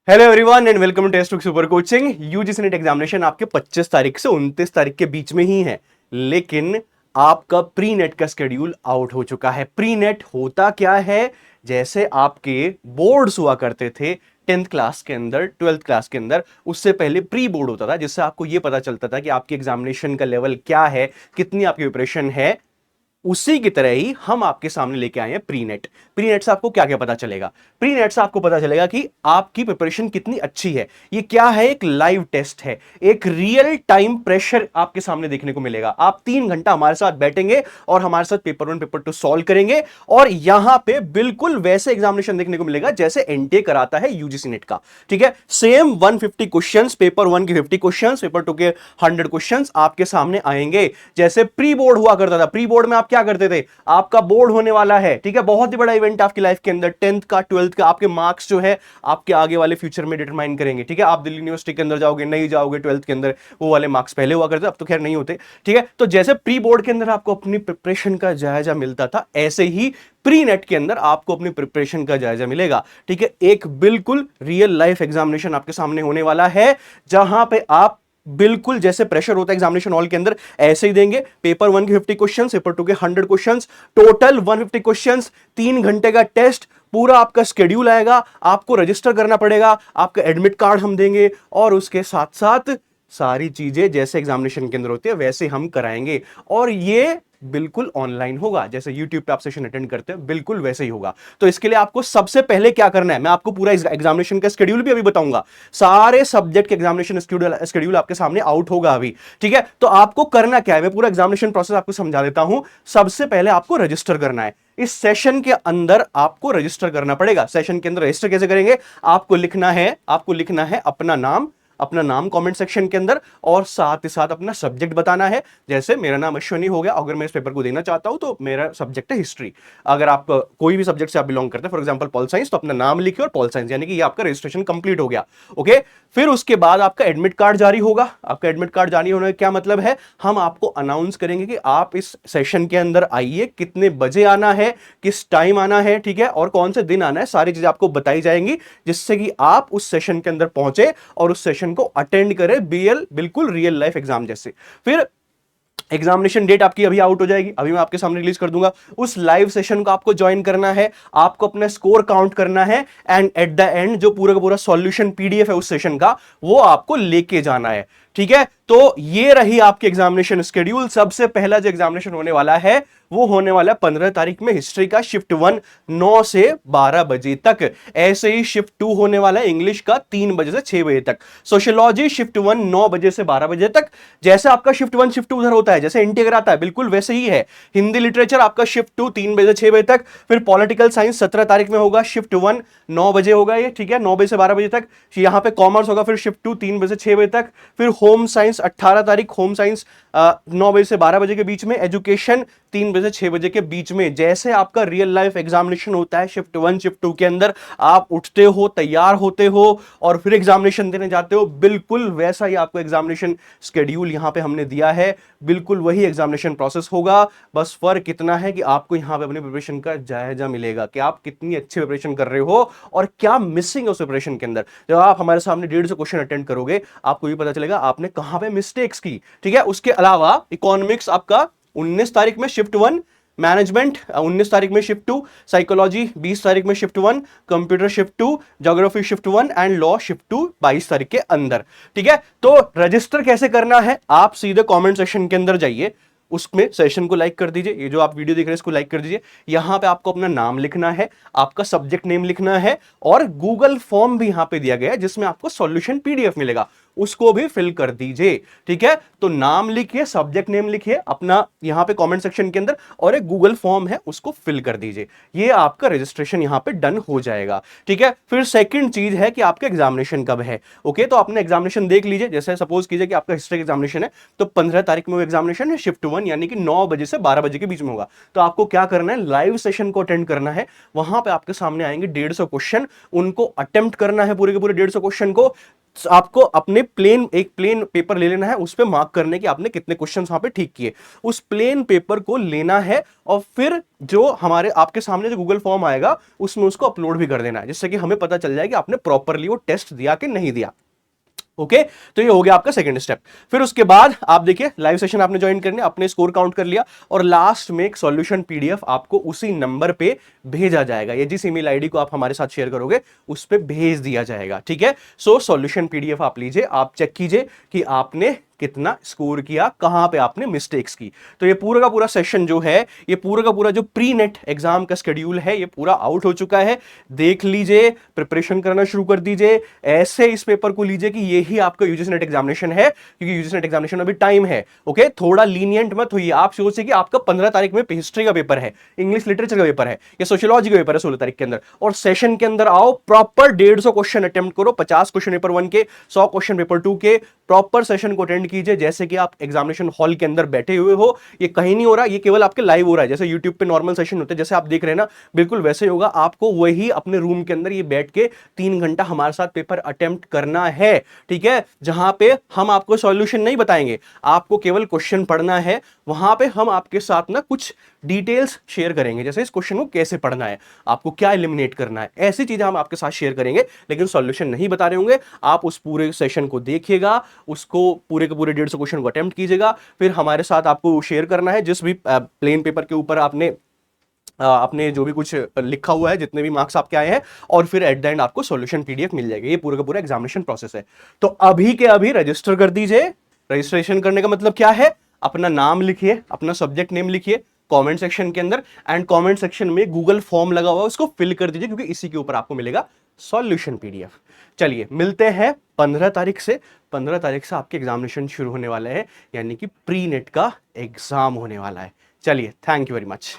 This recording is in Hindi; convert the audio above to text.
Hello everyone and welcome to test super coaching. UGC NET examination आपके 25 तारीख से 29 तारीख के बीच में ही है, लेकिन आपका प्री नेट का शेड्यूल आउट हो चुका है। प्री नेट होता क्या है? जैसे आपके बोर्ड्स हुआ करते थे 10th क्लास के अंदर, 12th क्लास के अंदर, उससे पहले प्री बोर्ड होता था, जिससे आपको यह पता चलता था कि आपकी एग्जामिनेशन का लेवल क्या है, कितनी आपकी प्रिपरेशन है। उसी की तरह ही हम आपके सामने लेके आए हैं प्री नेट। प्री नेट से आपको क्या क्या पता चलेगा? प्री नेट से आपको पता चलेगा कि आपकी प्रिपरेशन कितनी अच्छी है। ये क्या है? एक लाइव टेस्ट है, एक रियल टाइम प्रेशर आपके सामने देखने को मिलेगा। आप 3 घंटा हमारे साथ बैठेंगे और हमारे साथ पेपर 1 पेपर 2 सॉल्व करेंगे, और यहां पे बिल्कुल वैसे एग्जामिनेशन देखने को मिलेगा जैसे एनटीए कराता है यूजीसी नेट का। ठीक है, सेम 150 क्वेश्चंस, पेपर 1 के 50 क्वेश्चंस, पेपर 2 के 100 क्वेश्चंस आपके सामने आएंगे, जैसे प्री बोर्ड हुआ करता था। प्री बोर्ड में आप क्या करते थे? आपका बोर्ड होने वाला है, ठीक है, बहुत ही बड़ा इवेंट आपकी लाइफ के अंदर। 10th का, 12th का, आपके मार्क्स जो है आपके आगे वाले फ्यूचर में डिटरमाइन करेंगे। ठीक है, आप दिल्ली यूनिवर्सिटी के अंदर जाओगे, नहीं जाओगे 12th के अंदर, वो वाले मार्क्स पहले हुआ करते, अब तो खैर नहीं होते। ठीक है, तो जैसे प्री बोर्ड के अंदर आपको अपनी प्रिपरेशन का जायजा मिलता था, ऐसे ही प्री नेट के अंदर आपको अपनी प्रिपरेशन का जायजा मिलेगा। ठीक है, एक बिल्कुल रियल लाइफ एग्जामिनेशन आपके सामने होने वाला है, जहां पे आप बिल्कुल जैसे प्रेशर होता है एग्जामिनेशन हॉल के अंदर, ऐसे ही देंगे। पेपर 1 के 50 क्वेश्चंस, पेपर 2 के 100 क्वेश्चंस, टोटल 150 क्वेश्चंस, 3 घंटे का टेस्ट, पूरा आपका स्केड्यूल आएगा। आपको रजिस्टर करना पड़ेगा, आपका एडमिट कार्ड हम देंगे, और उसके साथ साथ सारी चीजें जैसे एग्जामिनेशन के अंदर होती है वैसे हम कराएंगे। और ये बिल्कुल ऑनलाइन होगा, जैसे YouTube पे आप सेशन अटेंड करते हैं बिल्कुल वैसे ही होगा। तो इसके लिए आपको सबसे पहले क्या करना है, मैं आपको पूरा एग्जामिनेशन का शेड्यूल भी अभी बताऊंगा। सारे सब्जेक्ट के एग्जामिनेशन शेड्यूल आपके सामने आउट होगा अभी। ठीक है, तो आपको करना क्या है, मैं पूरा एग्जामिनेशन प्रोसेस आपको समझा देता हूं। सबसे पहले आपको रजिस्टर करना है। इस सेशन के अंदर आपको रजिस्टर करना पड़ेगा। सेशन के अंदर रजिस्टर कैसे करेंगे? आपको लिखना है अपना नाम कमेंट सेक्शन के अंदर, और साथ ही साथ अपना सब्जेक्ट बताना है। जैसे मेरा नाम अश्विनी हो गया, अगर मैं इस पेपर को देना चाहता हूं तो मेरा सब्जेक्ट है हिस्ट्री। अगर आप कोई भी सब्जेक्ट से आप बिलोंग करते हैं, फॉर एग्जांपल पॉल साइंस, तो अपना नाम लिखिए और पॉल साइंस, यानी कि ये आपका रजिस्ट्रेशन कंप्लीट हो गया। ओके, फिर उसके बाद आपका एडमिट कार्ड जारी होगा। आपका एडमिट कार्ड जारी होने का क्या मतलब है? हम आपको अनाउंस करेंगे कि आप इस सेशन के अंदर आइए, कितने बजे आना है, किस टाइम आना है, ठीक है, और कौन से दिन आना है, सारी चीजें आपको बताई जाएंगी, जिससे कि आप उस सेशन के अंदर पहुंचे और उस सेशन को अटेंड करें बिल्कुल रियल लाइफ एग्जाम जैसे। फिर एग्जामिनेशन डेट आपकी अभी आउट हो जाएगी, अभी मैं आपके सामने रिलीज कर दूंगा। उस लाइव सेशन को आपको ज्वाइन करना है, आपको अपना स्कोर काउंट करना है, एंड एट द एंड जो पूरा का पूरा सॉल्यूशन पीडीएफ है उस सेशन का, वो आपको लेके जाना है। ठीक है, तो ये रही आपकी एग्जामिनेशन शेड्यूल। सबसे पहला जो एग्जामिनेशन होने वाला है वो होने वाला 15 तारीख में हिस्ट्री का शिफ्ट 1, 9 से 12 बजे तक। ऐसे ही शिफ्ट 2 होने वाला है इंग्लिश का 3 बजे से 6 बजे तक। सोशियोलॉजी शिफ्ट 1 9 बजे से 12 बजे तक। जैसे आपका शिफ्ट 1 शिफ्ट 2 उधर होता है, जैसे इंटीग्रेट आता है, बिल्कुल वैसे ही है। हिंदी लिटरेचर आपका शिफ्ट 2 3 बजे से 6 बजे तक। फिर पॉलिटिकल साइंस 17 तारीख में होगा, शिफ्ट 1 9 बजे होगा ये, ठीक है, 9 बजे से 12 बजे तक। यहां पे कॉमर्स होगा, फिर शिफ्ट 2 3 बजे से 6 बजे तक। फिर होम साइंस 18 तारीख, होम साइंस 9 बजे से 12 बजे के बीच में। एजुकेशन 3 बजे से 6 बजे के बीच में। जैसे आपका रियल लाइफ एग्जामिनेशन होता है शिफ्ट 1 शिफ्ट 2 के अंदर, आप उठते हो, तैयार होते हो और फिर एग्जामिनेशन देने जाते हो, बिल्कुल वैसा ही आपको एग्जामिनेशन शेड्यूल यहां पे हमने दिया है। बिल्कुल वही एग्जामिनेशन प्रोसेस होगा, बस फर्क इतना है कि आपको यहां पे अपनी प्रिपरेशन का जायजा मिलेगा कि आप कितनी अच्छी प्रिपरेशन कर रहे हो और क्या मिसिंग है उस प्रिपरेशन के अंदर। जब आप हमारे सामने 150 क्वेश्चन अटेंड करोगे, आपको भी पता चलेगा आपने कहां पे मिस्टेक्स की। ठीक है, उसके अलावा इकोनॉमिक्स आपका 19 तारीख में शिफ्ट 1, मैनेजमेंट 19 तारीख में शिफ्ट 2, साइकोलॉजी 20 तारीख में shift 1, computer shift 2, geography shift 1 and law shift 2 22 तारीख के अंदर। ठीक है, तो रजिस्टर कैसे करना है? आप सीधे कमेंट सेक्शन के अंदर जाइए, उसमें सेशन को लाइक कर दीजिए, ये जो आप वीडियो देख रहे हैं इसको लाइक कर दीजिए। यहां पे आपको अपना नाम लिखना है, आपका सब्जेक्ट नेम लिखना है, और गूगल फॉर्म भी यहां पे दिया गया है जिसमें आपको सॉल्यूशन पीडीएफ मिलेगा, उसको भी फिल कर दीजिए। ठीक है, तो नाम लिखिए, सब्जेक्ट नेम लिखिए अपना यहां पे कमेंट सेक्शन के अंदर, और एक गूगल फॉर्म है उसको फिल कर दीजिए। ये आपका रजिस्ट्रेशन यहां पे डन हो जाएगा। ठीक है, फिर सेकंड चीज है कि आपका एग्जामिनेशन कब है। ओके, तो आपने एग्जामिनेशन देख लीजिए। जैसे सपोज कीजिए कि आपका हिस्ट्री एग्जामिनेशन है, तो 15 तारीख में वो एग्जामिनेशन है शिफ्ट 1, यानी कि 9 बजे से 12 बजे के बीच में होगा। तो आपको क्या करना है? लाइव सेशन को अटेंड करना है। वहां पे आपके सामने आएंगे 150 क्वेश्चन, उनको अटेम्प्ट करना है पूरे के पूरे 150 क्वेश्चन को। आपको अपने एक प्लेन पेपर ले लेना है, उस पे मार्क करने के आपने कितने क्वेश्चंस वहां पे ठीक किए। उस प्लेन पेपर को लेना है और फिर जो हमारे आपके सामने जो गूगल फॉर्म आएगा उसमें उसको अपलोड भी कर देना है, जिससे कि हमें पता चल जाए कि आपने प्रॉपरली वो टेस्ट दिया कि नहीं दिया। ओके तो ये हो गया आपका सेकंड स्टेप। फिर उसके बाद आप देखिए लाइव सेशन आपने ज्वाइन करने, अपने स्कोर काउंट कर लिया और लास्ट में एक सॉल्यूशन पीडीएफ आपको उसी नंबर पे भेजा जाएगा। ये जिस ईमेल आईडी को आप हमारे साथ शेयर करोगे उस पे भेज दिया जाएगा। ठीक है, सो सॉल्यूशन पीडीएफ आप लीजिए, आप चेक कीजिए कि आपने कितना स्कोर किया, कहां पे आपने मिस्टेक्स की। तो ये पूरा का पूरा सेशन जो है, ये पूरा का पूरा जो प्री नेट एग्जाम का शेड्यूल है, ये पूरा आउट हो चुका है। देख लीजिए, प्रिपरेशन करना शुरू कर दीजिए, ऐसे इस पेपर को लीजिए कि ये ही आपका यूजीसी नेट एग्जामिनेशन है, क्योंकि यूजीसी नेट एग्जामिनेशन में भी टाइम है। ओके, थोड़ा लीनियंट मत होइए। आप सोचिए कि आपका 15 तारीख में हिस्ट्री का पेपर है, इंग्लिश लिटरेचर का पेपर है या सोशियोलॉजी का पेपर है 16 तारीख के अंदर, और सेशन के अंदर आओ, प्रॉपर 150 क्वेश्चन अटेम्प्ट करो, 50 क्वेश्चन पेपर 1 के, 100 क्वेश्चन पेपर 2 के। प्रॉपर सेशन को अटेंड कीजिए जैसे कि आप एग्जामिनेशन हॉल के अंदर बैठे हुए हो। ये कहीं नहीं हो रहा, ये केवल आपके लाइव हो रहा है, जैसे यूट्यूब पे नॉर्मल सेशन होते हैं, जैसे आप देख रहे हैं ना, बिल्कुल वैसे ही होगा। आपको वही अपने रूम के अंदर ये बैठ के 3 घंटा हमारे साथ पेपर अटेम्प्ट करना है। ठीक है, जहां पे हम आपको सॉल्यूशन नहीं बताएंगे, आपको केवल क्वेश्चन पढ़ना है। वहां पे हम आपके साथ ना कुछ डिटेल्स शेयर करेंगे, जैसे इस क्वेश्चन को कैसे पढ़ना है, आपको क्या एलिमिनेट करना है, ऐसी चीजें हम आपके साथ शेयर करेंगे, लेकिन सॉल्यूशन नहीं बता रहे होंगे। आप उस पूरे सेशन को देखिएगा, उसको पूरे के पूरे 150 क्वेश्चन को अटेम्प्ट कीजिएगा, फिर हमारे साथ आपको शेयर करना है जिस भी प्लेन पेपर के ऊपर आपने जो भी कुछ लिखा हुआ है, जितने भी मार्क्स आपके आए हैं, और फिर एट द एंड आपको सॉल्यूशन पीडीएफ मिल जाएगी। ये पूरा का पूरा एग्जामिनेशन प्रोसेस है। तो अभी के अभी रजिस्टर कर दीजिए। रजिस्ट्रेशन करने का मतलब क्या है, अपना नाम लिखिए, अपना सब्जेक्ट नेम लिखिए कमेंट सेक्शन के अंदर, एंड कमेंट सेक्शन में गूगल फॉर्म लगा हुआ है उसको फिल कर दीजिए, क्योंकि इसी के ऊपर आपको मिलेगा सॉल्यूशन पीडीएफ। चलिए मिलते हैं 15 तारीख से। 15 तारीख से आपके एग्जामिनेशन शुरू होने वाले हैं, यानी कि प्री नेट का एग्जाम होने वाला है। चलिए, थैंक यू वेरी मच।